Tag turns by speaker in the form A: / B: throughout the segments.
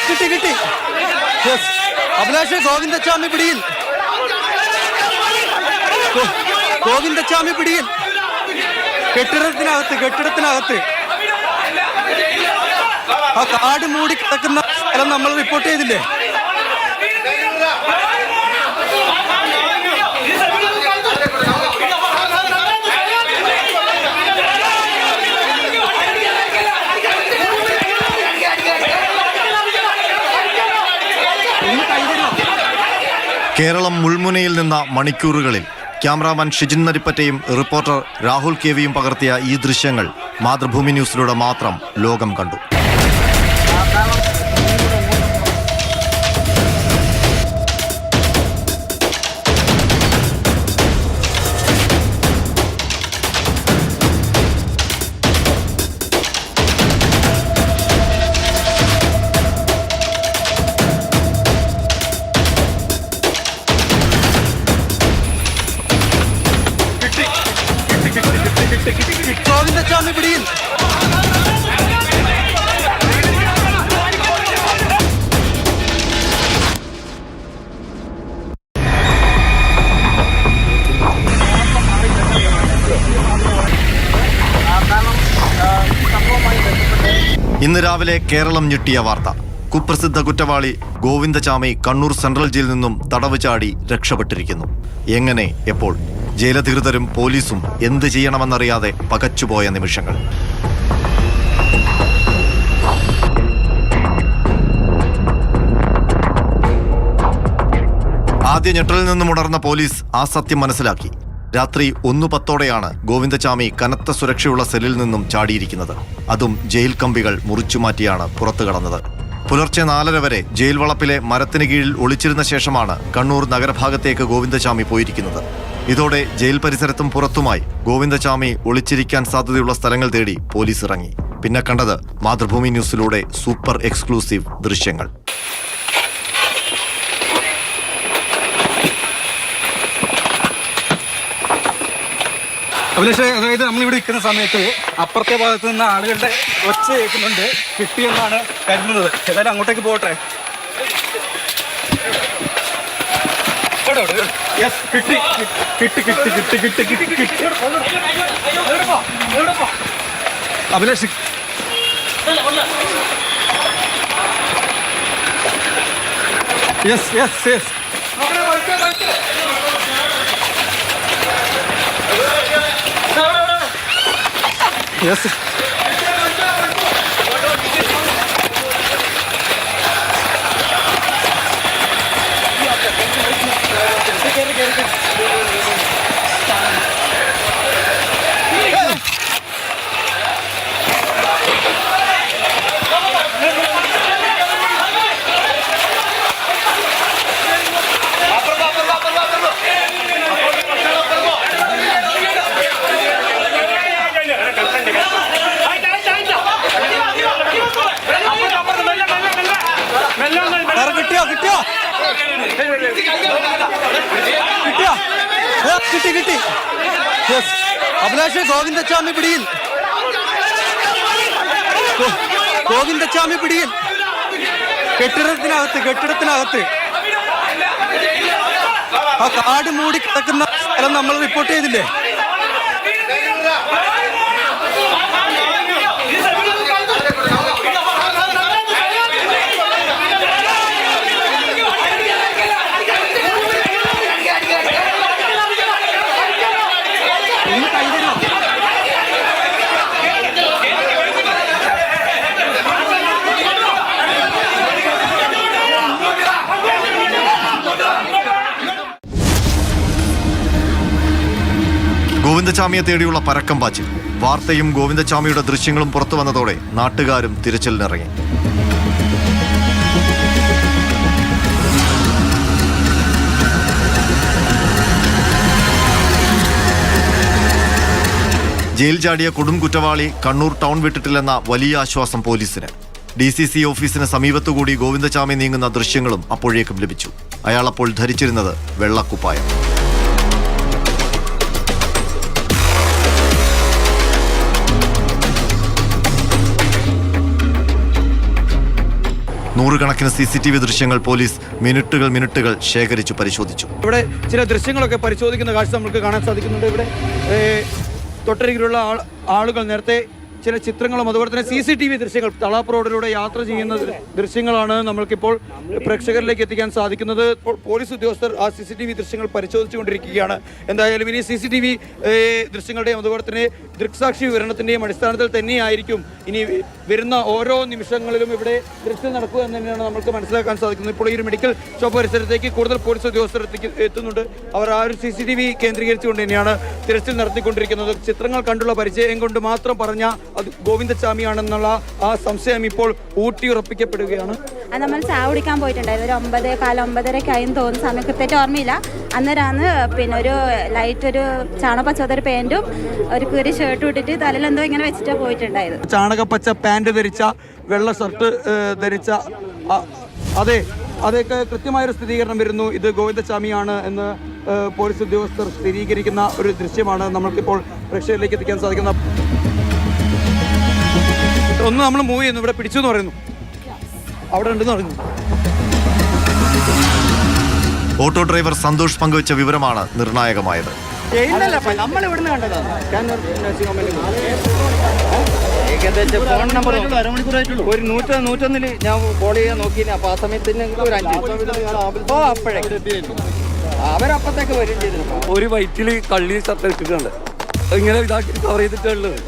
A: കിട്ടി കിട്ടി. അഭിലാഷ് ഗോവിന്ദച്ചാമി പിടിയിൽ. ഗോവിന്ദച്ചാമി പിടിയിൽ. കെട്ടിടത്തിനകത്ത് ആ കാട് മൂടി കിടക്കുന്ന സ്ഥലം നമ്മൾ റിപ്പോർട്ട് ചെയ്തില്ലേ?
B: കേരളം മുൾമുനയിൽ നിന്ന മണിക്കൂറുകളിൽ ക്യാമറാമാൻ ഷിജിൻ നരിപ്പറ്റയും റിപ്പോർട്ടർ രാഹുൽ കെവിയും പകർത്തിയ ഈ ദൃശ്യങ്ങൾ മാതൃഭൂമി ന്യൂസിലൂടെ മാത്രം ലോകം കണ്ടു.
A: ഗോവിന്ദച്ചാമി പിടിയിൽ.
B: ഇന്ന് രാവിലെ കേരളം ഞെട്ടിയ വാർത്ത. കുപ്രസിദ്ധ കുറ്റവാളി ഗോവിന്ദച്ചാമി കണ്ണൂർ സെൻട്രൽ ജയിലിൽ നിന്നും തടവ് ചാടി രക്ഷപ്പെട്ടിരിക്കുന്നു. എങ്ങനെ, എപ്പോൾ? ജയിലധികൃതരും പോലീസും എന്ത് ചെയ്യണമെന്നറിയാതെ പകച്ചുപോയ നിമിഷങ്ങൾ. ആദ്യ ഞെട്ടലിൽ നിന്നും ഉണർന്ന പോലീസ് ആ സത്യം മനസ്സിലാക്കി. രാത്രി 1:10 ഗോവിന്ദച്ചാമി കനത്ത സുരക്ഷയുള്ള സെല്ലിൽ നിന്നും ചാടിയിരിക്കുന്നത്. അതും ജയിൽ കമ്പികൾ മുറിച്ചുമാറ്റിയാണ് പുറത്തു കടന്നത്. പുലർച്ചെ 4:30 വരെ ജയിൽ വളപ്പിലെ മരത്തിന് കീഴിൽ ഒളിച്ചിരുന്ന ശേഷമാണ് കണ്ണൂർ നഗരഭാഗത്തേക്ക് ഗോവിന്ദച്ചാമി പോയിരിക്കുന്നത്. ഇതോടെ ജയിൽ പരിസരത്തും പുറത്തുമായി ഗോവിന്ദച്ചാമി ഒളിച്ചിരിക്കാൻ സാധ്യതയുള്ള സ്ഥലങ്ങൾ തേടി പോലീസ് ഇറങ്ങി. പിന്നെ കണ്ടത് മാതൃഭൂമി ന്യൂസിലൂടെ സൂപ്പർ എക്സ്ക്ലൂസീവ് ദൃശ്യങ്ങൾ.
A: അഭിലാഷ്, അതായത് നമ്മളിവിടെ നിൽക്കുന്ന സമയത്ത് അപ്പുറത്തെ ഭാഗത്ത് നിന്ന് ആളുകളുടെ ഒച്ച കേൾക്കുന്നുണ്ട്. കിട്ടിയെന്നാണ് കരുതുന്നത്. ഏതായാലും അങ്ങോട്ടേക്ക് പോകട്ടെ. Abhilash, yes yes yes yes. കിട്ടി കിട്ടി. അഭിലാഷ് ഗോവിന്ദച്ചാമി പിടിയിൽ. ഗോവിന്ദച്ചാമി പിടിയിൽ. കെട്ടിടത്തിനകത്ത് ആ കാട് മൂടി കിടക്കുന്ന സ്ഥലം നമ്മൾ റിപ്പോർട്ട് ചെയ്തില്ലേ?
B: ഗോവിന്ദച്ചാമിയെ തേടിയുള്ള പരക്കം പാച്ചിൽ. വാർത്തയും ഗോവിന്ദച്ചാമിയുടെ ദൃശ്യങ്ങളും പുറത്തു വന്നതോടെ നാട്ടുകാരും തിരച്ചിലിനിറങ്ങി. ജയിൽ ചാടിയ കൊടും കുറ്റവാളി കണ്ണൂർ ടൗൺ വിട്ടിട്ടില്ലെന്ന വലിയ ആശ്വാസം പോലീസിന്. DCC ഓഫീസിന് സമീപത്തുകൂടി ഗോവിന്ദച്ചാമി നീങ്ങുന്ന ദൃശ്യങ്ങളും അപ്പോഴേക്കും ലഭിച്ചു. അയാൾ അപ്പോൾ ധരിച്ചിരുന്നത് വെള്ളക്കുപ്പായം. നൂറുകണക്കിന് CCTV ദൃശ്യങ്ങൾ പോലീസ് മിനിറ്റുകൾ ശേഖരിച്ചു പരിശോധിച്ചു.
C: ഇവിടെ ചില ദൃശ്യങ്ങളൊക്കെ പരിശോധിക്കുന്ന കാഴ്ച നമുക്ക് കാണാൻ സാധിക്കുന്നുണ്ട്. ഇവിടെ തൊട്ടരികിലുള്ള ആളുകൾ നേരത്തെ ചില ചിത്രങ്ങളും അതുപോലെ തന്നെ CCTV ദൃശ്യങ്ങൾ തളാപ്പ് റോഡിലൂടെ യാത്ര ചെയ്യുന്ന ദൃശ്യങ്ങളാണ് നമ്മൾക്കിപ്പോൾ പ്രേക്ഷകരിലേക്ക് എത്തിക്കാൻ സാധിക്കുന്നത്. പോലീസ് ഉദ്യോഗസ്ഥർ ആ CCTV ദൃശ്യങ്ങൾ പരിശോധിച്ചുകൊണ്ടിരിക്കുകയാണ്. എന്തായാലും ഇനി CCTV ദൃശ്യങ്ങളുടെയും അതുപോലെ തന്നെ ദൃക്സാക്ഷി വിവരണത്തിൻ്റെയും അടിസ്ഥാനത്തിൽ തന്നെയായിരിക്കും ഇനി വരുന്ന ഓരോ നിമിഷങ്ങളിലും ഇവിടെ ദൃശ്യം നടക്കുക എന്ന് തന്നെയാണ് നമുക്ക് മനസ്സിലാക്കാൻ സാധിക്കുന്നത്. ഇപ്പോൾ ഈ ഒരു മെഡിക്കൽ ഷോപ്പ് പരിസരത്തേക്ക് കൂടുതൽ പോലീസ് ഉദ്യോഗസ്ഥർ എത്തുന്നുണ്ട്. അവർ ആ ഒരു CCTV കേന്ദ്രീകരിച്ചുകൊണ്ട് തന്നെയാണ് തിരച്ചിൽ നടത്തിക്കൊണ്ടിരിക്കുന്നത്. ചിത്രങ്ങൾ കണ്ടുള്ള പരിചയം കൊണ്ട് മാത്രം പറഞ്ഞ അത് ഗോവിന്ദച്ചാമിയാണെന്നുള്ള ആ സംശയം ഇപ്പോൾ ഊട്ടിയുറപ്പിക്കപ്പെടുകയാണ്.
D: നമ്മൾ ചായ കുടിക്കാൻ പോയിട്ടുണ്ടായിരുന്നു. ഒരു 9:15 ആയെന്ന് തോന്നുന്ന സമയം കൃത്യമായിട്ട് ഓർമ്മയില്ല. അന്നേരമാണ് പിന്നെ ഒരു ലൈറ്റ് ഒരു ചാണകപ്പച്ചോദര പാൻറ്റും ഒരു കീറി ഷർട്ടും ഇട്ടിട്ട് തലയിലെന്തോ ഇങ്ങനെ വെച്ചിട്ട് പോയിട്ടുണ്ടായത്.
C: ചാണകപ്പച്ച പാൻറ് ധരിച്ച വെള്ള ഷർട്ട് ധരിച്ച അതൊക്കെ കൃത്യമായൊരു സ്ഥിരീകരണം വരുന്നു. ഇത് ഗോവിന്ദച്ചാമിയാണ് എന്ന് പോലീസ് ഉദ്യോഗസ്ഥർ സ്ഥിരീകരിക്കുന്ന ഒരു ദൃശ്യമാണ് നമ്മൾക്കിപ്പോൾ പ്രേക്ഷകരിലേക്ക് എത്തിക്കാൻ സാധിക്കുന്ന. ഒന്ന് നമ്മൾ മൂവ് ചെയ്യുന്നു. ഇവിടെ പിടിച്ചു എന്ന് പറയുന്നു. അവിടെ ഉണ്ടെന്ന് പറഞ്ഞു.
B: ഓട്ടോ ഡ്രൈവർ സന്തോഷ് പങ്കുവച്ച വിവരമാണ് നിർണായകമായത്.
C: നമ്മൾ ഇവിടുന്ന് കണ്ടതാണ്.
E: ഫോൺ നമ്പർ ഒരു 101 ഞാൻ കോൾ ചെയ്യാൻ നോക്കി. അപ്പൊ ആ സമയത്ത് ഒരു 5 അപ്പോഴേക്ക് അവരപ്പത്തേക്ക് വരും ചെയ്തിരുന്നു.
F: ഒരു വൈറ്റിൽ കള്ളി ഷർട്ട് ഇട്ടിട്ടുണ്ട്. ഇങ്ങനെ ഇതാക്കി കവർ ചെയ്തിട്ടുള്ളത്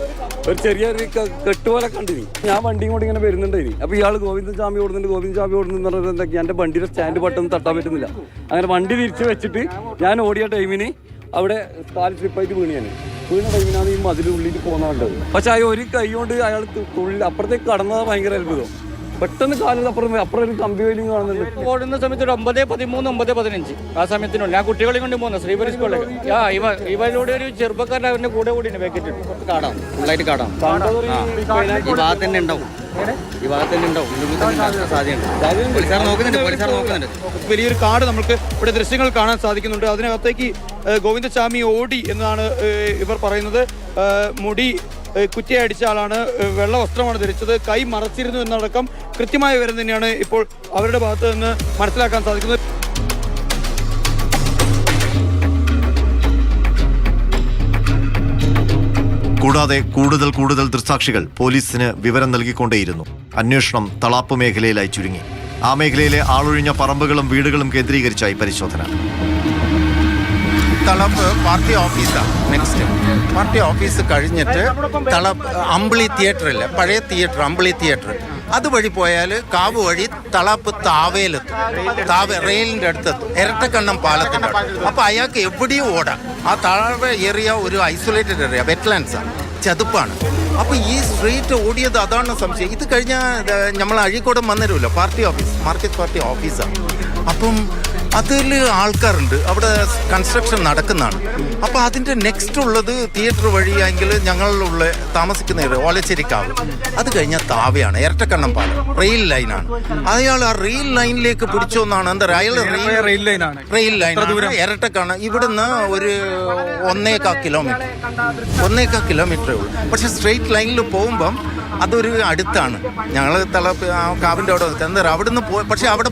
F: ഒരു ചെറിയൊരു കെട്ടുപോലെ കണ്ടിനി. ഞാൻ വണ്ടിയും കൂടി ഇങ്ങനെ വരുന്നുണ്ടായി. അപ്പോൾ ഇയാൾ ഗോവിന്ദച്ചാമി ഓടുന്നുണ്ട് എന്തൊക്കെയാ എൻ്റെ വണ്ടിയുടെ സ്റ്റാൻഡ് ബട്ടൺ തട്ടാൻ പറ്റുന്നില്ല. അങ്ങനെ വണ്ടി തിരിച്ച് വെച്ചിട്ട് ഞാൻ ഓടിയ ടൈമിന് അവിടെ കാല് സ്ലിപ്പായിട്ട് വീണ ടൈമിനാണ് ഈ മതിലുള്ളിൽ പോകുന്നത്. പക്ഷെ ആ ഒരു കൈ കൊണ്ട് അയാൾ തുള്ളി അപ്പുറത്തേക്ക് കടന്നത് ഭയങ്കര അത്ഭുതം. പെട്ടെന്ന് കാലിന് അപ്പുറം ഒരു കമ്പി വൈലിങ് കാണുന്നുണ്ട്.
E: ഓടുന്ന സമയത്ത് ഒരു 9:13, 9:15 ആ സമയത്തിനുള്ളിൽ ഞാൻ കുട്ടികളെയും കൊണ്ട് പോകുന്നത് ശ്രീപരി സ്കൂളിലേക്ക്. ഇവരോട് ഒരു ചെറുപ്പക്കാരൻ അവരുടെ കൂടെ കൂടി പാക്കറ്റ് കാടാം ഫുള്ളായിട്ട് കാടാം. ഈ ഭാഗത്ത് തന്നെ ഉണ്ടാവും.
C: വലിയൊരു കാട് നമുക്ക് ഇവിടെ ദൃശ്യങ്ങൾ കാണാൻ സാധിക്കുന്നുണ്ട്. അതിനകത്തേക്ക് ഗോവിന്ദച്ചാമി ഓടി എന്നാണ് ഇവർ പറയുന്നത്. മുടി കുറ്റിയടിച്ച ആളാണ്. വെള്ള വസ്ത്രമാണ് ധരിച്ചത്. കൈ മറച്ചിരുന്നു എന്നടക്കം കൃത്യമായ വിവരം തന്നെയാണ് ഇപ്പോൾ അവരുടെ ഭാഗത്ത് നിന്ന് മനസ്സിലാക്കാൻ സാധിക്കുന്നത്.
B: കൂടാതെ കൂടുതൽ ദൃക്സാക്ഷികൾ പോലീസിന് വിവരം നൽകിക്കൊണ്ടേയിരുന്നു. അന്വേഷണം തളാപ്പ് മേഖലയിലായി ചുരുങ്ങി. ആ മേഖലയിലെ ആളൊഴിഞ്ഞ പറമ്പുകളും വീടുകളും കേന്ദ്രീകരിച്ചായി പരിശോധന.
G: തളാപ്പ് പാർട്ടി ഓഫീസാണ്. നെക്സ്റ്റ് പാർട്ടി ഓഫീസ് കഴിഞ്ഞിട്ട് തളാപ്പ് അമ്പിളി തിയേറ്ററില്ല, പഴയ തിയേറ്റർ അമ്പിളി തിയേറ്റർ, അതുവഴി പോയാൽ കാവ് വഴി തളാപ്പ് താവേലെത്തും. റെയിലിൻ്റെ അടുത്തെത്തും, ഇരട്ടക്കണ്ണം പാലത്തിൻ്റെ. അപ്പോൾ അയാൾക്ക് എവിടെയും ഓടാം. ആ താഴെ ഏരിയ ഒരു ഐസൊലേറ്റഡ് ഏരിയ, വെറ്റ്ലാൻഡ്സാണ്, ചതുപ്പാണ്. അപ്പോൾ ഈ സ്ട്രീറ്റ് ഓടിയത് അതാണ് സംശയം. ഇത് കഴിഞ്ഞാൽ നമ്മൾ അഴീക്കോടം വന്നിരുമല്ലോ, പാർട്ടി ഓഫീസ്, മാർക്കറ്റ് പാർട്ടി ഓഫീസാണ്. അപ്പം അതിൽ ആൾക്കാരുണ്ട്, അവിടെ കൺസ്ട്രക്ഷൻ നടക്കുന്നതാണ്. അപ്പോൾ അതിൻ്റെ നെക്സ്റ്റ് ഉള്ളത് തിയേറ്റർ വഴിയെങ്കിൽ ഞങ്ങളിലുള്ള താമസിക്കുന്ന ഏരിയ ഓലച്ചേരിക്കാവ്. അത് കഴിഞ്ഞാൽ താവയാണ്, ഇരട്ടക്കണ്ണം പാലം, റെയിൽ ലൈനാണ്. അയാൾ ആ റെയിൽ ലൈനിലേക്ക് പിടിച്ചോന്നാണ്. എന്താ പറയുക, അയാൾ റെയിൽ ലൈനാണ്. ഇരട്ടക്കണ്ണം ഇവിടുന്ന് ഒരു 1.25 കിലോമീറ്ററേ ഉള്ളൂ. പക്ഷെ സ്ട്രെയിറ്റ് ലൈനിൽ പോകുമ്പം അതൊരു അടുത്താണ്. ഞങ്ങൾ കാവിൻ്റെ അവിടെ എന്താ അവിടുന്ന് പക്ഷെ അവിടെ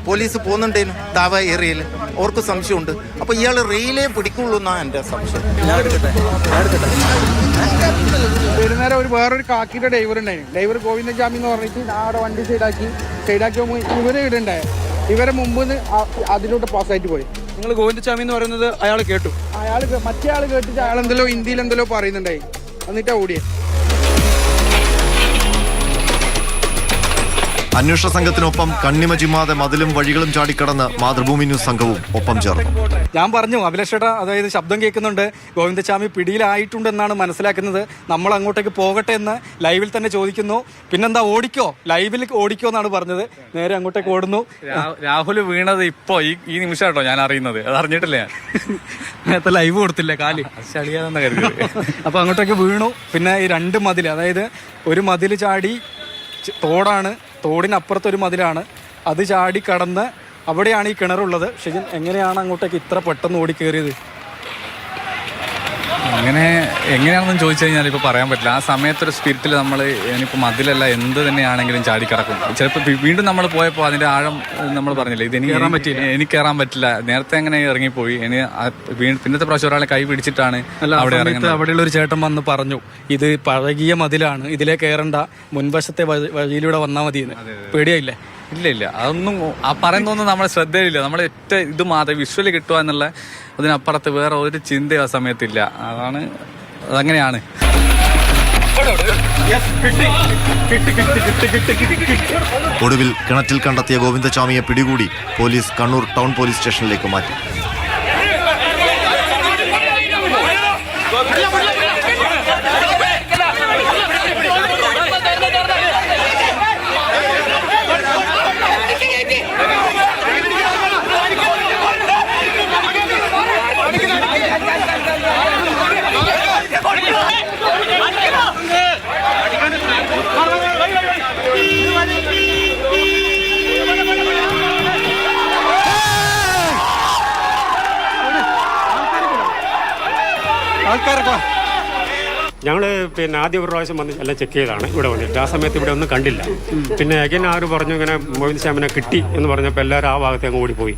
G: പോലീസ് പോകുന്നുണ്ടേനും താവ ഏരിയയിൽ. ഓർക്ക് സംശയമുണ്ട്. അപ്പോൾ ഇയാൾ റെയിലേ പിടിക്കുള്ളൂ എന്നാണ് എൻ്റെ സംശയം.
H: വൈകുന്നേരം വേറൊരു കാക്കിയുടെ ഡ്രൈവർ ഉണ്ടായിരുന്നു. ഡ്രൈവർ ഗോവിന്ദച്ചാമി എന്ന് പറഞ്ഞിട്ട് അവിടെ വണ്ടി സൈഡാക്കി ഇവരെ ഇടുണ്ടായ ഇവരെ മുമ്പ് അതിലോട്ട് പാസ്സായിട്ട് പോയി.
C: നിങ്ങൾ ഗോവിന്ദച്ചാമി എന്ന് പറയുന്നത് അയാൾ കേട്ടു.
H: മറ്റേ ആൾ കേട്ടിട്ട് അയാൾ എന്തെല്ലോ ഹിന്ദിയിൽ എന്തെല്ലോ പറയുന്നുണ്ടായി. എന്നിട്ടാ ഓടിയേ.
B: അന്വേഷണ സംഘത്തിനൊപ്പം കണ്ണിമ ചിമ്മാതെ മതിലും വഴികളും ചാടിക്കടന്ന് മാതൃഭൂമി ന്യൂസ് സംഘവും ഒപ്പം ചേർന്നു.
A: ഞാൻ പറഞ്ഞു അഭിലാഷേട്ട, അതായത് ശബ്ദം കേൾക്കുന്നുണ്ട്, ഗോവിന്ദച്ചാമി പിടിയിലായിട്ടുണ്ടെന്നാണ് മനസ്സിലാക്കുന്നത്. നമ്മൾ അങ്ങോട്ടേക്ക് പോകട്ടെ എന്ന് ലൈവിൽ തന്നെ ചോദിക്കുന്നു. പിന്നെന്താ ലൈവിൽ ഓടിക്കോ എന്നാണ് പറഞ്ഞത്. നേരെ അങ്ങോട്ടേക്ക് ഓടുന്നു.
F: രാഹുൽ വീണത് ഇപ്പോ ഈ നിമിഷമാട്ടോ ഞാൻ അറിയുന്നത്. അത് അറിഞ്ഞിട്ടില്ല ഞാൻ.
A: നേരത്തെ ലൈവ് കൊടുത്തില്ല, കാല്
F: ചളിയാതെന്ന് കരുതി.
A: അപ്പോൾ അങ്ങോട്ടേക്ക് വീണു. പിന്നെ ഈ 2 മതിൽ, അതായത് ഒരു മതിൽ ചാടി തോടാണ്, തോടിനപ്പുറത്തൊരു മതിലാണ്, അത് ചാടി കടന്ന് അവിടെയാണ് ഈ കിണറുള്ളത്. ഷിജിൻ, എങ്ങനെയാണ് അങ്ങോട്ടേക്ക് ഇത്ര പെട്ടെന്ന് ഓടി കയറിയത്?
F: അങ്ങനെ
I: എങ്ങനെയാണെന്ന് ചോദിച്ചു കഴിഞ്ഞാൽ ഇപ്പോൾ പറയാൻ പറ്റില്ല. ആ സമയത്തൊരു സ്പിരിറ്റിൽ നമ്മൾ ഇനിയിപ്പോൾ മതിലല്ല എന്ത് തന്നെയാണെങ്കിലും ചാടിക്കിടക്കും. ചിലപ്പോൾ വീണ്ടും നമ്മൾ പോയപ്പോൾ അതിൻ്റെ ആഴം നമ്മൾ പറഞ്ഞില്ലേ, ഇത് എനിക്ക് കയറാൻ പറ്റില്ല. നേരത്തെ അങ്ങനെ ഇറങ്ങിപ്പോയി. ഇനി പിന്നത്തെ പ്രാവശ്യം ഒരാളെ കൈ പിടിച്ചിട്ടാണ് അവിടെ ഇറങ്ങുന്നത്.
A: അവിടെയുള്ള ഒരു ചേട്ടൻ വന്ന് പറഞ്ഞു, ഇത് പഴകിയ മതിലാണ്, ഇതിലേ കയറണ്ട, മുൻവശത്തെ വഴിയിലൂടെ വന്നാൽ മതി. പേടിയായില്ലേ?
I: ഇല്ല, അതൊന്നും ആ പറയുന്നതൊന്നും നമ്മളെ ശ്രദ്ധയിലില്ല. നമ്മളെ ഒറ്റ ഇത് മാത്രം വിഷ്വലി കിട്ടുക എന്നുള്ള അതിനപ്പുറത്ത് വേറെ ഒരു ചിന്ത ആ സമയത്തില്ല. അതങ്ങനെയാണ്.
B: ഒടുവിൽ കിണറ്റിൽ കണ്ടെത്തിയ ഗോവിന്ദചാമിയെ പിടികൂടി പോലീസ് കണ്ണൂർ ടൗൺ പോലീസ് സ്റ്റേഷനിലേക്ക് മാറ്റി.
J: ഞങ്ങൾ ആദ്യം ഒരു പ്രാവശ്യം വന്ന് എല്ലാം ചെക്ക് ചെയ്താണ് ഇവിടെ വന്നിട്ട്. ആ സമയത്ത് ഇവിടെ ഒന്നും കണ്ടില്ല. പിന്നെ അഗൈൻ ആര് പറഞ്ഞു ഇങ്ങനെ ഗോവിന്ദചാമിനെ കിട്ടി എന്ന് പറഞ്ഞപ്പോൾ എല്ലാവരും ആ ഭാഗത്തേക്ക് ഓടിപ്പോയി.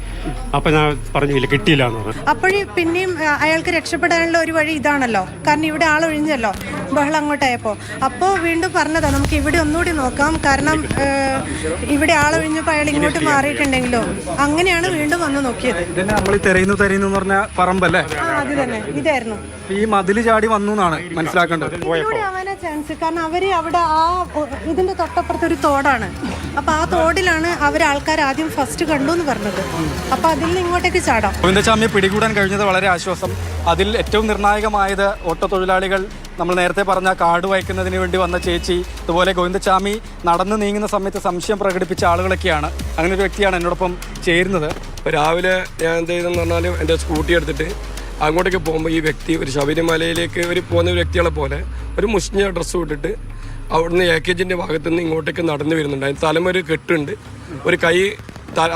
J: അപ്പം ഞാൻ പറഞ്ഞു ഇല്ല, കിട്ടിയില്ല എന്ന് പറഞ്ഞു.
K: അപ്പോഴും പിന്നെയും അയാൾക്ക് രക്ഷപ്പെടാനുള്ള ഒരു വഴി ഇതാണല്ലോ, കാരണം ഇവിടെ ആളൊഴിഞ്ഞല്ലോ ബഹളം അങ്ങോട്ടായപ്പോൾ. അപ്പോൾ വീണ്ടും പറഞ്ഞതാ നമുക്ക് ഇവിടെ ഒന്നുകൂടി നോക്കാം, കാരണം ഇവിടെ ആളൊഴിഞ്ഞപ്പോൾ അയാൾ ഇങ്ങോട്ട് മാറിയിട്ടുണ്ടെങ്കിലോ. അങ്ങനെയാണ് വീണ്ടും വന്ന് നോക്കിയത്.
A: നമ്മൾ തെരയുന്നു പറഞ്ഞ പറമ്പല്ലേ?
K: അത് തന്നെ, ഇതായിരുന്നു.
A: ഈ മതില് ചാടി വന്നു എന്നാണ് മനസ്സിലാക്കേണ്ടത്.
K: ആവാനാ ചാൻസ്, കാരണം അവര് അവിടെ ആ ഇതിന്റെ തൊട്ടപ്പുറത്ത് ഒരു തോടാണ്. അപ്പൊ ആ തോടിലാണ് ആൾക്കാർ ആദ്യം ഫസ്റ്റ് കണ്ടു എന്ന് പറഞ്ഞത്. അപ്പൊ അതിൽ നിന്ന് ഇങ്ങോട്ടേക്ക് ചാടാം.
A: ഗോവിന്ദചാമിയെ പിടികൂടാൻ കഴിഞ്ഞത് വളരെ ആശ്വാസം. അതിൽ ഏറ്റവും നിർണായകമായത് ഓട്ടോ തൊഴിലാളികൾ, നമ്മൾ നേരത്തെ പറഞ്ഞ കാർഡ് വായിക്കുന്നതിന് വേണ്ടി വന്ന ചേച്ചി, അതുപോലെ ഗോവിന്ദചാമി നടന്നു നീങ്ങുന്ന സമയത്ത് സംശയം പ്രകടിപ്പിച്ച ആളുകളൊക്കെയാണ്. അങ്ങനെ ഒരു വ്യക്തിയാണ് എന്നോടൊപ്പം ചേരുന്നത്.
F: രാവിലെ ഞാൻ എന്ത് ചെയ്തെന്ന് പറഞ്ഞാൽ എൻ്റെ സ്കൂട്ടി എടുത്തിട്ട് അങ്ങോട്ടേക്ക് പോകുമ്പോൾ ഈ വ്യക്തി ഒരു ശബരിമലയിലേക്ക് പോകുന്ന വ്യക്തികളെ പോലെ ഒരു മുസ്ലിം ഡ്രസ്സ് ഇട്ടിട്ട് അവിടുന്ന് AKGൻ്റെ ഭാഗത്തു നിന്ന് ഇങ്ങോട്ടേക്ക് നടന്നു വരുന്നുണ്ട്. അതിന് തലമൊരു കെട്ടുണ്ട്, ഒരു കൈ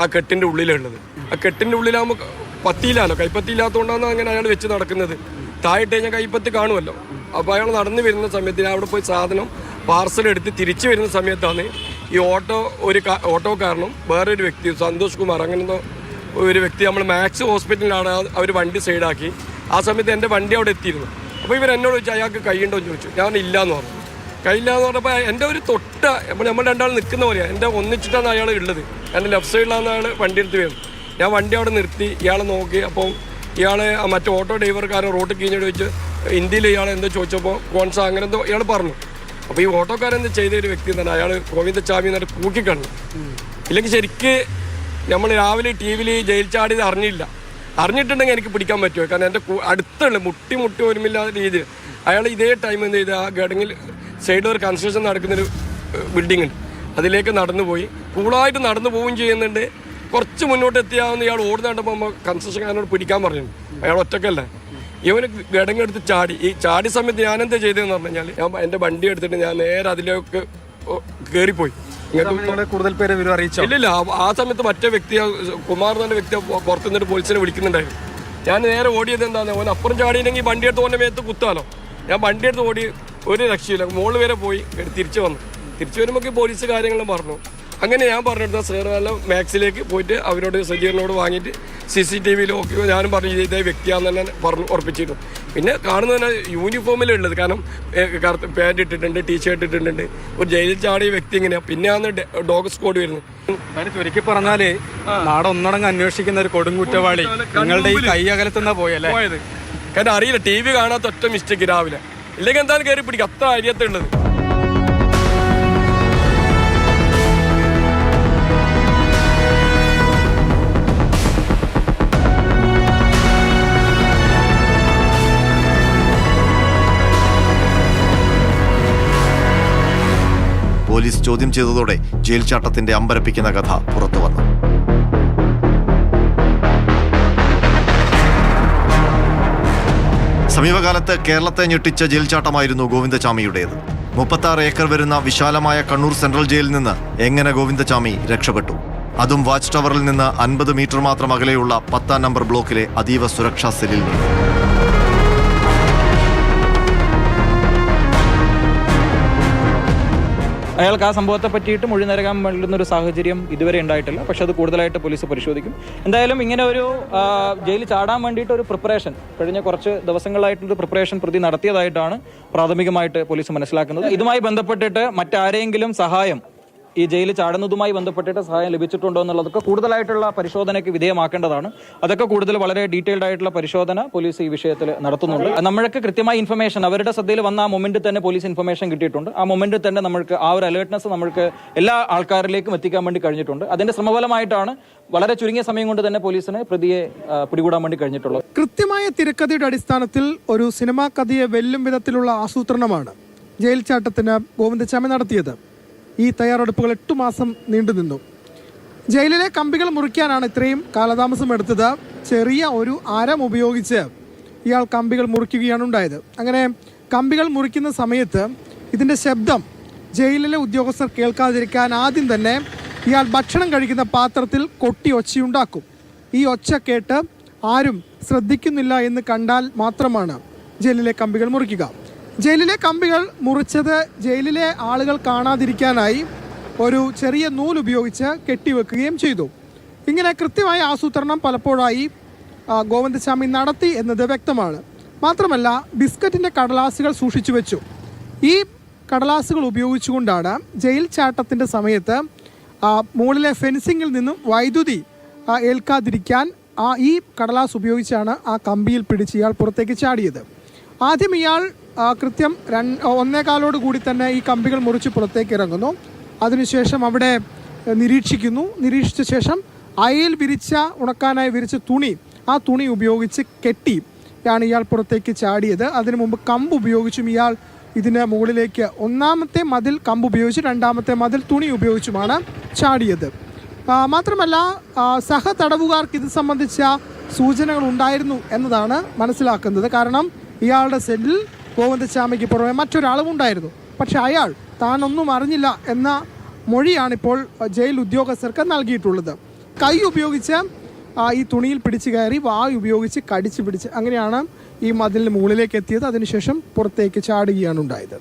F: ആ കെട്ടിൻ്റെ ഉള്ളിലുള്ളത്. ആ കെട്ടിൻ്റെ ഉള്ളിലാകുമ്പോൾ പത്തിയിലാണല്ലോ, കൈപ്പത്തിയില്ലാത്തതുകൊണ്ടാണ് അങ്ങനെ അയാൾ വെച്ച് നടക്കുന്നത്. താഴെ കഴിഞ്ഞാൽ കൈപ്പത്തി കാണുമല്ലോ. അപ്പോൾ അയാൾ നടന്നു വരുന്ന സമയത്ത് ഞാൻ അവിടെ പോയി സാധനം പാർസൽ എടുത്ത് തിരിച്ചു വരുന്ന സമയത്താണ് ഈ ഓട്ടോക്കാരനും വേറൊരു വ്യക്തി സന്തോഷ് കുമാർ അങ്ങനെ ഒരു വ്യക്തി, നമ്മൾ മാക്സ് ഹോസ്പിറ്റലിലാണ് അവർ വണ്ടി സൈഡാക്കി. ആ സമയത്ത് എൻ്റെ വണ്ടി അവിടെ എത്തിയിരുന്നു. അപ്പോൾ ഇവരെന്നോട് ചോദിച്ചു അയാൾക്ക് കൈയുണ്ടോ എന്ന് ചോദിച്ചു. ഞാൻ ഇല്ലയെന്ന് പറഞ്ഞു. കൈയില്ലാന്ന് പറഞ്ഞപ്പോൾ എൻ്റെ ഒരു അപ്പോൾ നമ്മൾ രണ്ടാൾ നിൽക്കുന്ന പോലെയാണ്. എൻ്റെ ഒന്നിച്ചിട്ടാണ് അയാൾ ഉള്ളത്. എൻ്റെ ലെഫ്റ്റ് സൈഡിലാണ് അയാൾ വണ്ടി എടുത്ത് വരുന്നത്. ഞാൻ വണ്ടി അവിടെ നിർത്തി ഇയാളെ നോക്കി. അപ്പോൾ ഇയാൾ മറ്റേ ഓട്ടോ ഡ്രൈവർക്കാരൻ റോട്ടിൽ കഴിഞ്ഞോട് ചോദിച്ചു ഹിന്ദിയിൽ ഇയാൾ എന്തോ ചോദിച്ചപ്പോൾ കോൺസ അങ്ങനെ എന്തോ ഇയാൾ പറഞ്ഞു. അപ്പോൾ ഈ ഓട്ടോക്കാരൻ എന്ത് ചെയ്ത ഒരു വ്യക്തി തന്നെ അയാൾ ഗോവിന്ദചാമി എന്നിട്ട് കൂക്കിക്കണ്ടു. ഇല്ലെങ്കിൽ ശരിക്ക് നമ്മൾ രാവിലെ TV-യിൽ ജയിൽ ചാടിയത് അറിഞ്ഞിട്ടുണ്ടെങ്കിൽ എനിക്ക് പിടിക്കാൻ പറ്റുമോ? കാരണം എൻ്റെ അടുത്തുള്ള മുട്ടി ഒരുമില്ലാത്ത രീതിയിൽ അയാൾ ഇതേ ടൈം എന്ത് ചെയ്ത് ആ ഗഡങ്ങിൽ സൈഡിൽ ഒരു കൺസ്ട്രക്ഷൻ നടക്കുന്നൊരു ബിൽഡിംഗ് ഉണ്ട്, അതിലേക്ക് നടന്നു പോയി. കൂളായിട്ട് നടന്നു പോവുകയും ചെയ്യുന്നുണ്ട്. കുറച്ച് മുന്നോട്ട് എത്തിയാവുന്ന ഇയാൾ ഓടുന്ന കണ്ടപ്പോൾ കൺസ്ട്രക്ഷൻകാരനോട് പിടിക്കാൻ പറഞ്ഞു. അയാൾ ഒറ്റക്കല്ലേ, ഇവന് ഗഡങ്ങെടുത്ത് ചാടി. ഈ ചാടി സമയത്ത് ഞാനെന്താ ചെയ്തതെന്ന് പറഞ്ഞു കഴിഞ്ഞാൽ ഞാൻ എൻ്റെ വണ്ടി എടുത്തിട്ട് ഞാൻ നേരെ അതിലേക്ക് കയറിപ്പോയി.
A: കൂടുതൽ പേര് വിവരം അറിയിച്ചോ?
F: ഇല്ലില്ല, ആ സമയത്ത് മറ്റേ വ്യക്തി കുമാർ എന്ന വ്യക്തി പുറത്തു നിന്നിട്ട് പോലീസിനെ വിളിക്കുന്നുണ്ടായിരുന്നു. ഞാൻ നേരെ ഓടിയത് എന്താണ്, ഓൻ അപ്പുറം ചാടിയില്ലെങ്കിൽ വണ്ടി എടുത്ത് ഓൻ്റെ മേത്ത് കുത്താലോ. ഞാൻ വണ്ടി എടുത്ത് ഓടി, ഒരു രക്ഷയില്ല, മോള് വരെ പോയി തിരിച്ചു വന്നു. തിരിച്ചു വരുമ്പോൾ പോലീസ് കാര്യങ്ങളും പറഞ്ഞു. അങ്ങനെ ഞാൻ പറഞ്ഞെടുത്ത സേർവാല മാക്സിലേക്ക് പോയിട്ട് അവരോട് സജീവനോട് വാങ്ങിയിട്ട് CCTV-യിൽ നോക്കി ഞാനും പറഞ്ഞു ഇതേ വ്യക്തിയാണെന്ന് തന്നെ പറഞ്ഞു ഉറപ്പിച്ചിരുന്നു. പിന്നെ കാണുന്നതിന് യൂണിഫോമിലുള്ളത്, കാരണം പാൻറ് ഇട്ടിട്ടുണ്ട്, ടീഷർട്ട് ഇട്ടിട്ടുണ്ട്. ഒരു ജയിലിൽ ചാടിയ വ്യക്തി എങ്ങനെയാണ് പിന്നെയാണ് ഡോഗ് സ്ക്വാഡ് വരുന്നത്.
A: ചുരുക്കി പറഞ്ഞാല് നാടൊന്നടങ്ങ് അന്വേഷിക്കുന്ന ഒരു കൊടുങ്കുറ്റവാളി നിങ്ങളുടെ ഈ കൈ അകലത്തുന്ന പോയത്.
F: കാരണം അറിയില്ല, TV കാണാത്ത ഒറ്റ മിസ്റ്റേക്ക് രാവിലെ, ഇല്ലെങ്കിൽ എന്തായാലും കയറി പിടിക്കും, അത്ര അരിയത്തുള്ളത്.
B: പോലീസ് ചോദ്യം ചെയ്തതോടെ ജയിൽ ചാട്ടത്തിന്റെ അമ്പരപ്പിക്കുന്ന കഥ പുറത്തു വന്നു. സമീപകാലത്ത് കേരളത്തെ ഞെട്ടിച്ച ജയിൽ ചാട്ടമായിരുന്നു ഗോവിന്ദചാമിയുടേത്. 36 ഏക്കർ വരുന്ന വിശാലമായ കണ്ണൂർ സെൻട്രൽ ജയിലിൽ നിന്ന് എങ്ങനെ ഗോവിന്ദചാമി രക്ഷപ്പെട്ടു? അതും വാച്ച് ടവറിൽ നിന്ന് 50 മീറ്റർ മാത്രം അകലെയുള്ള 10-ാം നമ്പർ ബ്ലോക്കിലെ അതീവ സുരക്ഷാ സെല്ലിൽ നിന്ന്.
L: അയാൾക്ക് ആ സംഭവത്തെ പറ്റിയിട്ട് മൊഴി നൽകാൻ വേണ്ടുന്ന ഒരു സാഹചര്യം ഇതുവരെ ഉണ്ടായിട്ടില്ല. പക്ഷെ അത് കൂടുതലായിട്ട് പോലീസ് പരിശോധിക്കും. എന്തായാലും ഇങ്ങനെ ഒരു ജയിലിൽ ചാടാൻ വേണ്ടിയിട്ട് ഒരു പ്രിപ്പറേഷൻ കഴിഞ്ഞ കുറച്ച് ദിവസങ്ങളായിട്ടൊരു പ്രിപ്പറേഷൻ പ്രതി നടത്തിയതായിട്ടാണ് പ്രാഥമികമായിട്ട് പോലീസ് മനസ്സിലാക്കുന്നത്. ഇതുമായി ബന്ധപ്പെട്ടിട്ട് മറ്റാരെങ്കിലും സഹായം ഈ ജയിലിൽ ചാടുന്നതുമായി ബന്ധപ്പെട്ടിട്ട് സഹായം ലഭിച്ചിട്ടുണ്ടോ എന്നുള്ളതൊക്കെ കൂടുതലായിട്ടുള്ള പരിശോധനയ്ക്ക് വിധേയമാക്കേണ്ടതാണ്. അതൊക്കെ കൂടുതൽ വളരെ ഡീറ്റെയിൽഡ് ആയിട്ടുള്ള പരിശോധന പോലീസ് ഈ വിഷയത്തിൽ നടത്തുന്നുണ്ട്. നമ്മൾക്ക് കൃത്യമായ ഇൻഫർമേഷൻ അവരുടെ ശ്രദ്ധയിൽ വന്ന ആ മൊമെന്റിൽ തന്നെ പോലീസ് ഇൻഫർമേഷൻ കിട്ടിയിട്ടുണ്ട്. ആ മൊമെന്റിൽ തന്നെ നമ്മൾക്ക് ആ ഒരു അലേർട്ട്നെസ് നമ്മൾക്ക് എല്ലാ ആൾക്കാരിലേക്കും എത്തിക്കാൻ വേണ്ടി കഴിഞ്ഞിട്ടുണ്ട്. അതിന്റെ ശ്രമഫലമായിട്ടാണ് വളരെ ചുരുങ്ങിയ സമയം കൊണ്ട് തന്നെ പോലീസിന് പ്രതിയെ പിടികൂടാൻ വേണ്ടി കഴിഞ്ഞിട്ടുള്ളത്.
H: കൃത്യമായ തിരക്കഥയുടെ അടിസ്ഥാനത്തിൽ ഒരു സിനിമാ കഥയെ വെല്ലും വിധത്തിലുള്ള ആസൂത്രണമാണ് ജയിൽ ചാട്ടത്തിന് ഗോവിന്ദച്ചാമി നടത്തിയത്. ഈ തയ്യാറെടുപ്പുകൾ 8 മാസം നീണ്ടുനിന്നു. ജയിലിലെ കമ്പികൾ മുറിക്കാനാണ് ഇത്രയും കാലതാമസം എടുത്തത്. ചെറിയ ഒരു ആരം ഉപയോഗിച്ച് ഇയാൾ കമ്പികൾ മുറിക്കുകയാണ് ഉണ്ടായത്. അങ്ങനെ കമ്പികൾ മുറിക്കുന്ന സമയത്ത് ഇതിൻ്റെ ശബ്ദം ജയിലിലെ ഉദ്യോഗസ്ഥർ കേൾക്കാതിരിക്കാൻ ആദ്യം തന്നെ ഇയാൾ ഭക്ഷണം കഴിക്കുന്ന പാത്രത്തിൽ കൊട്ടി ഒച്ചയുണ്ടാക്കും. ഈ ഒച്ച കേട്ട് ആരും ശ്രദ്ധിക്കുന്നില്ല എന്ന് കണ്ടാൽ മാത്രമാണ് ജയിലിലെ കമ്പികൾ മുറിക്കുക. ജയിലിലെ കമ്പികൾ മുറിച്ചത് ജയിലിലെ ആളുകൾ കാണാതിരിക്കാനായി ഒരു ചെറിയ നൂൽ ഉപയോഗിച്ച് കെട്ടിവെക്കുകയും ചെയ്തു. ഇങ്ങനെ കൃത്യമായ ആസൂത്രണം പലപ്പോഴായി ഗോവിന്ദച്ചാമി നടത്തി എന്നത് വ്യക്തമാണ്. മാത്രമല്ല ബിസ്ക്കറ്റിൻ്റെ കടലാസുകൾ സൂക്ഷിച്ചു വെച്ചു. ഈ കടലാസുകൾ ഉപയോഗിച്ചുകൊണ്ടാണ് ജയിൽ ചാട്ടത്തിൻ്റെ സമയത്ത് മുകളിലെ ഫെൻസിങ്ങിൽ നിന്നും വൈദ്യുതി ഏൽക്കാതിരിക്കാൻ ഈ കടലാസ് ഉപയോഗിച്ചാണ് ആ കമ്പിയിൽ പിടിച്ച് ഇയാൾ പുറത്തേക്ക് ചാടിയത്. ആദ്യം ഇയാൾ കൃത്യം 1:15 കൂടി തന്നെ ഈ കമ്പികൾ മുറിച്ച് പുറത്തേക്ക് ഇറങ്ങുന്നു. അതിനുശേഷം അവിടെ നിരീക്ഷിച്ച ശേഷം അയയിൽ ഉണക്കാനായി വിരിച്ച തുണി, ആ തുണി ഉപയോഗിച്ച് കെട്ടിയാണ് ഇയാൾ പുറത്തേക്ക് ചാടിയത്. അതിനു മുമ്പ് കമ്പ് ഉപയോഗിച്ചും ഇയാൾ ഇതിന് മുകളിലേക്ക് ഒന്നാമത്തെ മതിൽ കമ്പ് ഉപയോഗിച്ച്, രണ്ടാമത്തെ മതിൽ തുണി ഉപയോഗിച്ചുമാണ് ചാടിയത്. മാത്രമല്ല സഹ തടവുകാർക്ക് ഇത് സംബന്ധിച്ച സൂചനകൾ ഉണ്ടായിരുന്നു എന്നതാണ് മനസ്സിലാക്കുന്നത്. കാരണം ഇയാളുടെ സെല്ലിൽ ഗോവിന്ദച്ചാമിക്ക് പുറമെ മറ്റൊരാളും ഉണ്ടായിരുന്നു. പക്ഷെ അയാൾ താനൊന്നും അറിഞ്ഞില്ല എന്ന മൊഴിയാണിപ്പോൾ ജയിൽ ഉദ്യോഗസ്ഥർക്ക് നൽകിയിട്ടുള്ളത്. കൈ ഉപയോഗിച്ച് ഈ തുണിയിൽ പിടിച്ചു കയറി വായു ഉപയോഗിച്ച് കടിച്ചു പിടിച്ച് അങ്ങനെയാണ് ഈ മതിലിന് മുകളിലേക്ക് എത്തിയത്. അതിനുശേഷം പുറത്തേക്ക് ചാടുകയാണ് ഉണ്ടായത്.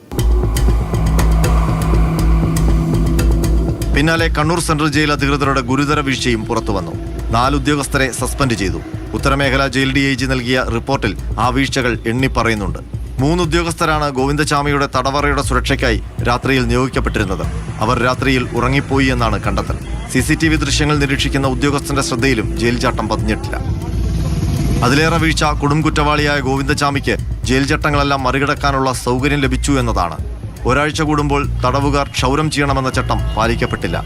B: പിന്നാലെ കണ്ണൂർ സെൻട്രൽ ജയിൽ അധികൃതരുടെ ഗുരുതര വീഴ്ചയും പുറത്തുവന്നു. 4 ഉദ്യോഗസ്ഥരെ സസ്പെൻഡ് ചെയ്തു. ഉത്തരമേഖല ജയിൽ DIG നൽകിയ റിപ്പോർട്ടിൽ ആ വീഴ്ചകൾ എണ്ണിപ്പറയുന്നുണ്ട്. 3 ഉദ്യോഗസ്ഥരാണ് ഗോവിന്ദച്ചാമിയുടെ തടവറയുടെ സുരക്ഷയ്ക്കായി രാത്രിയിൽ നിയോഗിക്കപ്പെട്ടിരുന്നത്. അവർ രാത്രിയിൽ ഉറങ്ങിപ്പോയി എന്നാണ് കണ്ടെത്തൽ. CCTV ദൃശ്യങ്ങൾ നിരീക്ഷിക്കുന്ന ഉദ്യോഗസ്ഥന്റെ ശ്രദ്ധയിലും ജയിൽ ചാട്ടം പതിഞ്ഞിട്ടില്ല. അതിലേറെ വീഴ്ച കൊടുംകുറ്റവാളിയായ ഗോവിന്ദച്ചാമിക്ക് ജയിൽ ചട്ടങ്ങളെല്ലാം മറികടക്കാനുള്ള സൗകര്യം ലഭിച്ചു എന്നതാണ്. ഒരാഴ്ച കൂടുമ്പോൾ തടവുകാർ ക്ഷൗരം ചെയ്യണമെന്ന ചട്ടം പാലിക്കപ്പെട്ടില്ല.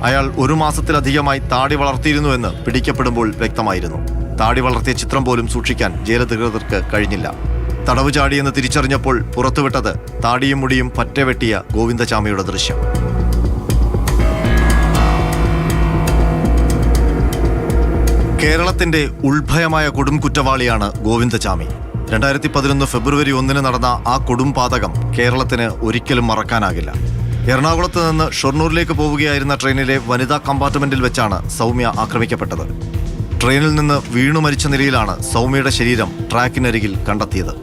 B: അയാൾ 1 മാസത്തിലധികമായി താടി വളർത്തിയിരുന്നുവെന്ന് പിടിക്കപ്പെടുമ്പോൾ വ്യക്തമായിരുന്നു. താടി വളർത്തിയ ചിത്രം പോലും സൂക്ഷിക്കാൻ ജയിലധികൃതർക്ക് കഴിഞ്ഞില്ല. തടവ് ചാടിയെന്ന് തിരിച്ചറിഞ്ഞപ്പോൾ പുറത്തുവിട്ടത് താടിയും മുടിയും പറ്റെ വെട്ടിയ ഗോവിന്ദച്ചാമിയുടെ ദൃശ്യം. കേരളത്തിന്റെ ഉൾഭയമായ കൊടും കുറ്റവാളിയാണ് ഗോവിന്ദച്ചാമി. 2011 ഫെബ്രുവരി 1 നടന്ന ആ കൊടും പാതകം കേരളത്തിന് ഒരിക്കലും മറക്കാനാകില്ല. എറണാകുളത്ത് നിന്ന് ഷൊർണൂരിലേക്ക് പോവുകയായിരുന്ന ട്രെയിനിലെ വനിതാ കമ്പാർട്ട്മെന്റിൽ വെച്ചാണ് സൗമ്യ ആക്രമിക്കപ്പെട്ടത്. ട്രെയിനിൽ നിന്ന് വീണു മരിച്ച നിലയിലാണ് സൗമ്യയുടെ ശരീരം ട്രാക്കിനരികിൽ കണ്ടെത്തിയത്.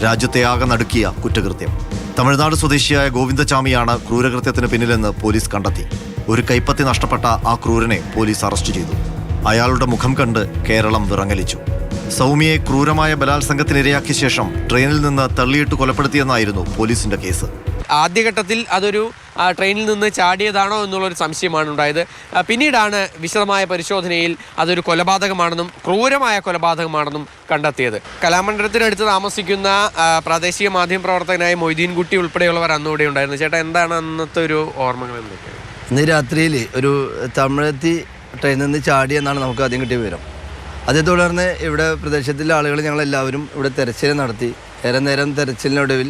B: രാജ്യത്തെ ആകെ നടുക്കിയ കുറ്റകൃത്യം. തമിഴ്നാട് സ്വദേശിയായ ഗോവിന്ദച്ചാമിയാണ് ക്രൂരകൃത്യത്തിന് പിന്നിലെന്ന് പോലീസ് കണ്ടെത്തി. ഒരു കൈപ്പത്തി നഷ്ടപ്പെട്ട ആ ക്രൂരനെ പോലീസ് അറസ്റ്റ് ചെയ്തു. അയാളുടെ മുഖം കണ്ട് കേരളം വിറങ്ങലിച്ചു. സൗമ്യയെ ക്രൂരമായ ബലാത്സംഗത്തിനിരയാക്കിയ ശേഷം ട്രെയിനിൽ നിന്ന് തള്ളിയിട്ട് കൊലപ്പെടുത്തിയെന്നായിരുന്നു പോലീസിന്റെ കേസ്.
M: ആദ്യഘട്ടത്തിൽ അതൊരു ട്രെയിനിൽ നിന്ന് ചാടിയതാണോ എന്നുള്ളൊരു സംശയമാണ് ഉണ്ടായത്. പിന്നീടാണ് വിശദമായ പരിശോധനയിൽ അതൊരു കൊലപാതകമാണെന്നും ക്രൂരമായ കൊലപാതകമാണെന്നും കണ്ടെത്തിയത്. കലാമണ്ഡലത്തിനടുത്ത് താമസിക്കുന്ന പ്രാദേശിക മാധ്യമപ്രവർത്തകനായ മൊയ്തീൻ കുട്ടി ഉൾപ്പെടെയുള്ളവർ അന്നിവിടെ ഉണ്ടായിരുന്നു. ചേട്ടാ, എന്താണ് അന്നത്തെ ഒരു ഓർമ്മകൾ എന്തൊക്കെയാണ്?
N: ഇന്ന് രാത്രിയിൽ ഒരു തമിഴത്തി ട്രെയിനിൽ നിന്ന് ചാടിയെന്നാണ് നമുക്ക് ആദ്യം കിട്ടിയ വിവരം. അതേ തുടർന്ന് ഇവിടെ പ്രദേശത്തിലെ ആളുകൾ ഞങ്ങളെല്ലാവരും ഇവിടെ തെരച്ചിൽ നടത്തി. ഏറെ നേരം തെരച്ചിലിനൊടുവിൽ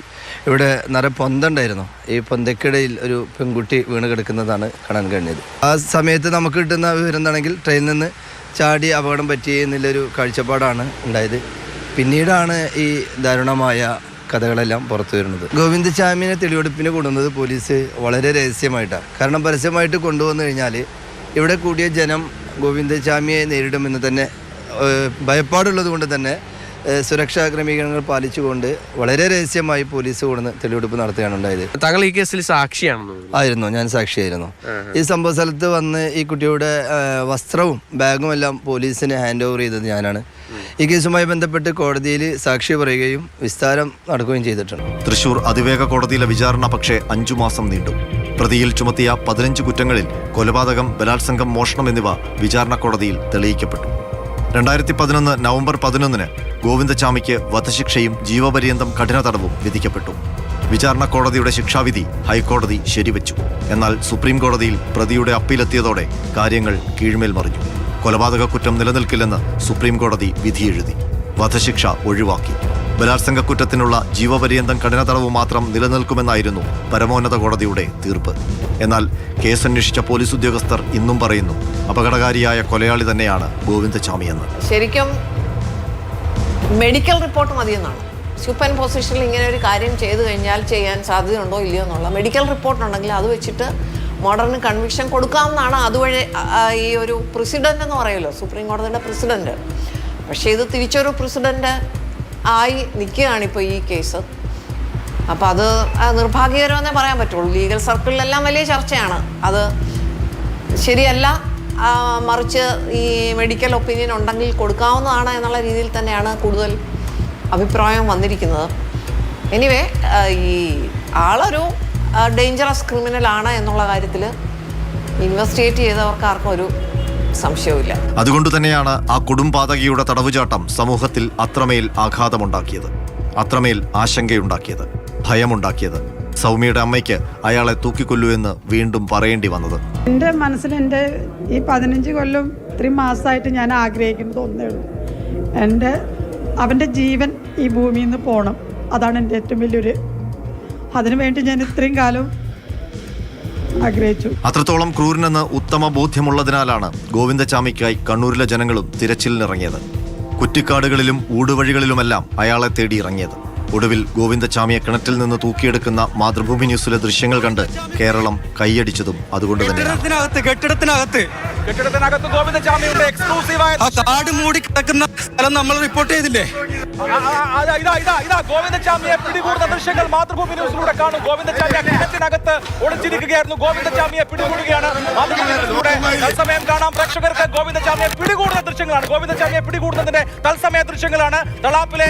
N: ഇവിടെ നിറയെ പൊന്തണ്ടായിരുന്നു. ഈ പൊന്തയ്ക്കിടയിൽ ഒരു പെൺകുട്ടി വീണ് കിടക്കുന്നതാണ് കാണാൻ കഴിഞ്ഞത്. ആ സമയത്ത് നമുക്ക് കിട്ടുന്ന വിവരം എന്താണെങ്കിൽ ട്രെയിനിൽ നിന്ന് ചാടി അപകടം പറ്റി എന്നുള്ളൊരു കാഴ്ചപ്പാടാണ് ഉണ്ടായത്. പിന്നീടാണ് ഈ ദാരുണമായ കഥകളെല്ലാം പുറത്തു വരുന്നത്. ഗോവിന്ദച്ചാമിനെ തെളിവെടുപ്പിന് കൊണ്ടുവന്നത് പോലീസ് വളരെ രഹസ്യമായിട്ടാണ്. കാരണം പരസ്യമായിട്ട് കൊണ്ടുവന്നു കഴിഞ്ഞാൽ ഇവിടെ കൂടിയ ജനം ഗോവിന്ദച്ചാമിയെ നേരിടുമെന്ന് തന്നെ ഭയപ്പാടുള്ളത് കൊണ്ട് തന്നെ സുരക്ഷാ ക്രമീകരണങ്ങൾ പാലിച്ചുകൊണ്ട് വളരെ രഹസ്യമായി പോലീസ് കൊടുന്ന് തെളിവെടുപ്പ് നടത്തുകയാണ് ഉണ്ടായത്.
M: താങ്കൾ ഈ കേസിൽ സാക്ഷിയാണെന്ന്
N: ആയിരുന്നു, ഞാൻ സാക്ഷിയായിരുന്നു. ഈ സംഭവ സ്ഥലത്ത് വന്ന് ഈ കുട്ടിയുടെ വസ്ത്രവും ബാഗും എല്ലാം പോലീസിന് ഹാൻഡ് ഓവർ ചെയ്തത് ഞാനാണ്. ഈ കേസുമായി ബന്ധപ്പെട്ട് കോടതിയിൽ സാക്ഷി പറയുകയും വിസ്താരം നടക്കുകയും ചെയ്തിട്ടുണ്ട്.
B: തൃശൂർ അതിവേഗ കോടതിയിലെ വിചാരണ പക്ഷേ 5 മാസം നീണ്ടു. പ്രതിയിൽ ചുമത്തിയ 15 കുറ്റങ്ങളിൽ കൊലപാതകം, ബലാത്സംഗം, മോഷണം എന്നിവ വിചാരണ കോടതിയിൽ തെളിയിക്കപ്പെട്ടു. 2011 നവംബർ 11 ഗോവിന്ദചാമിക്ക് വധശിക്ഷയും ജീവപര്യന്തം കഠിന തടവും വിധിക്കപ്പെട്ടു. വിചാരണ കോടതിയുടെ ശിക്ഷാവിധി ഹൈക്കോടതി ശരിവെച്ചു. എന്നാൽ സുപ്രീം കോടതിയിൽ പ്രതിയുടെ അപ്പീലെത്തിയതോടെ കാര്യങ്ങൾ കീഴ്മേൽ മറിഞ്ഞു. കൊലപാതക കുറ്റം നിലനിൽക്കില്ലെന്ന് സുപ്രീം കോടതി വിധിയെഴുതി. വധശിക്ഷ ഒഴിവാക്കി. ബലാത്സംഗ കുറ്റത്തിനുള്ള ജീവപര്യന്തം കഠിന തടവ് മാത്രം നിലനിൽക്കുമെന്നായിരുന്നു പരമോന്നത കോടതിയുടെ തീർപ്പ്. എന്നാൽ കേസന്വേഷിച്ച പോലീസ് ഉദ്യോഗസ്ഥർ ഇന്നും പറയുന്നു അപകടകാരിയായ കൊലയാളി തന്നെയാണ് ഗോവിന്ദചാമിയെന്ന്.
O: ശരിക്കും മെഡിക്കൽ റിപ്പോർട്ട് മതിയെന്നാണ്. സൂപ്പർ പൊസിഷനിൽ ഇങ്ങനെ ഒരു കാര്യം ചെയ്തു കഴിഞ്ഞാൽ ചെയ്യാൻ സാധ്യതയുണ്ടോ ഇല്ലയോ എന്നുള്ള മെഡിക്കൽ റിപ്പോർട്ട് ഉണ്ടെങ്കിൽ അത് വെച്ചിട്ട് മോഡേൺ കൺവിക്ഷൻ കൊടുക്കാമെന്നാണ്. അതുവഴി ഈ ഒരു പ്രസിഡന്റ് എന്ന് പറയുമല്ലോ, സുപ്രീം കോടതിയുടെ പ്രസിഡന്റ്. പക്ഷേ ഇത് തിരിച്ചൊരു പ്രസിഡന്റ് ആയി നിൽക്കുകയാണിപ്പോൾ ഈ കേസ്. അപ്പോൾ അത് നിർഭാഗ്യകരമെന്നേ പറയാൻ പറ്റുള്ളൂ. ലീഗൽ സർക്കിളിലെല്ലാം വലിയ ചർച്ചയാണ്. അത് ശരിയല്ല, മറിച്ച് ഈ മെഡിക്കൽ ഒപ്പീനിയൻ ഉണ്ടെങ്കിൽ കൊടുക്കാവുന്നതാണ് എന്നുള്ള രീതിയിൽ തന്നെയാണ് കൂടുതൽ അഭിപ്രായം വന്നിരിക്കുന്നത്. എനിവേ, ഈ ആളൊരു ഡേഞ്ചറസ് ക്രിമിനലാണ് എന്നുള്ള കാര്യത്തിൽ ഇൻവെസ്റ്റിഗേറ്റ് ചെയ്തവർക്ക് ആർക്കും ഒരു സംശയവുമില്ല.
B: അതുകൊണ്ട് തന്നെയാണ് ആ കൊടുംപാതകിയുടെ തടവുചാട്ടം സമൂഹത്തിൽ അത്രമേൽ ആഘാതമുണ്ടാക്കിയത്, അത്രമേൽ ആശങ്കയുണ്ടാക്കിയത്, ഭയമുണ്ടാക്കിയത്. സൗമ്യയുടെ അമ്മയ്ക്ക് അയാളെ തൂക്കിക്കൊല്ലൂ എന്ന് വീണ്ടും പറയേണ്ടി വന്നത്.
P: എൻ്റെ മനസ്സിൽ എൻ്റെ ഈ 15 കൊല്ലം 3 മാസമായിട്ട് ഞാൻ ആഗ്രഹിക്കുന്നത് ഒന്നേ ഉള്ളൂ. അവൻ്റെ ജീവൻ ഈ ഭൂമിയിൽ നിന്ന് പോകണം. അതാണ് എൻ്റെ ഏറ്റവും വലിയൊരു, അതിനുവേണ്ടി ഞാൻ ഇത്രയും കാലം ആഗ്രഹിച്ചു.
B: അത്രത്തോളം ക്രൂരനെന്ന് ഉത്തമ ബോധ്യമുള്ളതിനാലാണ് ഗോവിന്ദചാമിക്കായി കണ്ണൂരിലെ ജനങ്ങളും തിരച്ചിലിനിറങ്ങിയത്. കുറ്റിക്കാടുകളിലും ഊടുവഴികളിലുമെല്ലാം അയാളെ തേടി ഇറങ്ങിയത്. ഒടുവിൽ ഗോവിന്ദചാമിയെ കിണറ്റിൽ നിന്ന് തൂക്കിയെടുക്കുന്ന മാതൃഭൂമി ന്യൂസിലെ ദൃശ്യങ്ങൾ കണ്ട് കേരളം കൈയടിച്ചതും അതുകൊണ്ട് തന്നെയാണ്.
A: കെട്ടിടത്തിനകത്ത് ഗോവിന്ദചാമിയുടെ എക്സ്ക്ലൂസീവായ കാട് മൂടി കിടക്കുന്ന സ്ഥലം നമ്മൾ റിപ്പോർട്ട് ചെയ്തില്ലേ? ഗോവിന്ദചാമിയെ പിടികൂടുന്ന ദൃശ്യങ്ങൾ മാതൃഭൂമി ന്യൂസിലൂടെ കാണും. ഗോവിന്ദചാമിയെ കിണറ്റിനകത്ത് ഒളിച്ചിരിക്കുകയായിരുന്നു. ഗോവിന്ദചാമിയെ പിടികൂടുകയാണ്. മാതൃഭൂമി ന്യൂസിലൂടെ തത്സമയം കാണാം പ്രേക്ഷകർക്ക്. ഗോവിന്ദചാമിയെ പിടികൂടുന്ന ദൃശ്യങ്ങളാണ്. ഗോവിന്ദചാമിയെ പിടികൂടുന്നതിന്റെ തത്സമയ ദൃശ്യങ്ങളാണ്. തളാപ്പിലെ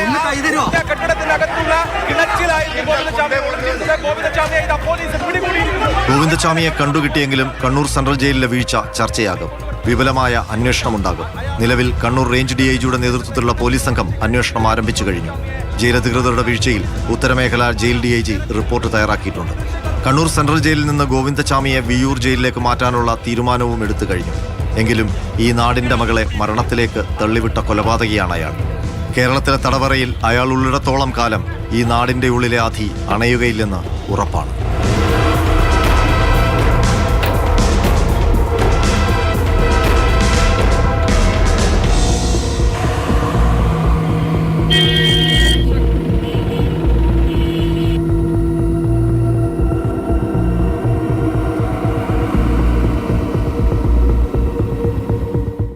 A: കെട്ടിടത്തിനകത്തുള്ള കിണറ്റിലായിരുന്നു ഗോവിന്ദചാമിയെ ഒളിച്ചിരുന്നത്. ഗോവിന്ദചാമിയെ പോലീസ് പിടികൂടിയിരിക്കുന്നു.
B: ഗോവിന്ദചാമിയെ കണ്ടുകിട്ടിയെങ്കിലും കണ്ണൂർ സെൻട്രൽ ജയിലിലെ വീഴ്ച ചർച്ചയാകും. വിപുലമായ അന്വേഷണമുണ്ടാകും. നിലവിൽ കണ്ണൂർ റേഞ്ച് DIGയുടെ നേതൃത്വത്തിലുള്ള പോലീസ് സംഘം അന്വേഷണം ആരംഭിച്ചു കഴിഞ്ഞു. ജയിലധികൃതരുടെ വീഴ്ചയിൽ ഉത്തരമേഖല ജയിൽ DIG റിപ്പോർട്ട് തയ്യാറാക്കിയിട്ടുണ്ട്. കണ്ണൂർ സെൻട്രൽ ജയിലിൽ നിന്ന് ഗോവിന്ദചാമിയെ വിയ്യൂർ ജയിലിലേക്ക് മാറ്റാനുള്ള തീരുമാനവും എടുത്തു കഴിഞ്ഞു. എങ്കിലും ഈ നാടിന്റെ മകളെ മരണത്തിലേക്ക് തള്ളിവിട്ട കൊലപാതകിയാണ് അയാൾ. കേരളത്തിലെ തടവറയിൽ അയാൾ ഉള്ളിടത്തോളം കാലം ഈ നാടിന്റെ ഉള്ളിലെ ആധി അണയുകയില്ലെന്ന് ഉറപ്പാണ്.